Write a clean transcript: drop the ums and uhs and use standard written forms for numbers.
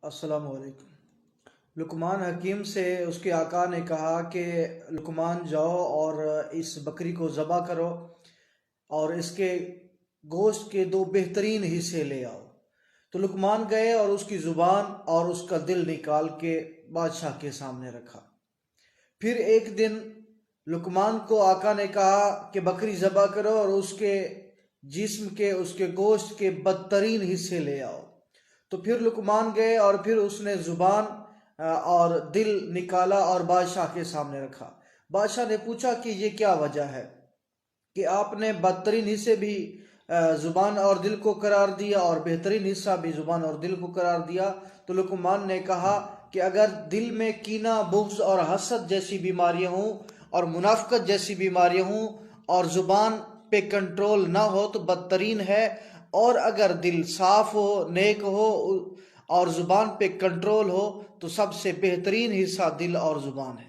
السلام علیکم۔ لقمان حکیم سے اس کے آقا نے کہا کہ لقمان جاؤ اور اس بکری کو ذبح کرو اور اس کے گوشت کے دو بہترین حصے لے آؤ۔ تو لقمان گئے اور اس کی زبان اور اس کا دل نکال کے بادشاہ کے سامنے رکھا۔ پھر ایک دن لقمان کو آقا نے کہا کہ بکری ذبح کرو اور اس کے جسم کے اس کے گوشت کے بدترین حصے لے آؤ۔ تو پھر لقمان گئے اور پھر اس نے زبان اور دل نکالا اور بادشاہ کے سامنے رکھا۔ بادشاہ نے پوچھا کہ یہ کیا وجہ ہے کہ آپ نے بدترین حصے بھی زبان اور دل کو قرار دیا اور بہترین حصہ بھی زبان اور دل کو قرار دیا؟ تو لقمان نے کہا کہ اگر دل میں کینہ، بغض اور حسد جیسی بیماریاں ہوں اور منافقت جیسی بیماریاں ہوں اور زبان پہ کنٹرول نہ ہو تو بدترین ہے، اور اگر دل صاف ہو، نیک ہو اور زبان پہ کنٹرول ہو تو سب سے بہترین حصہ دل اور زبان ہے۔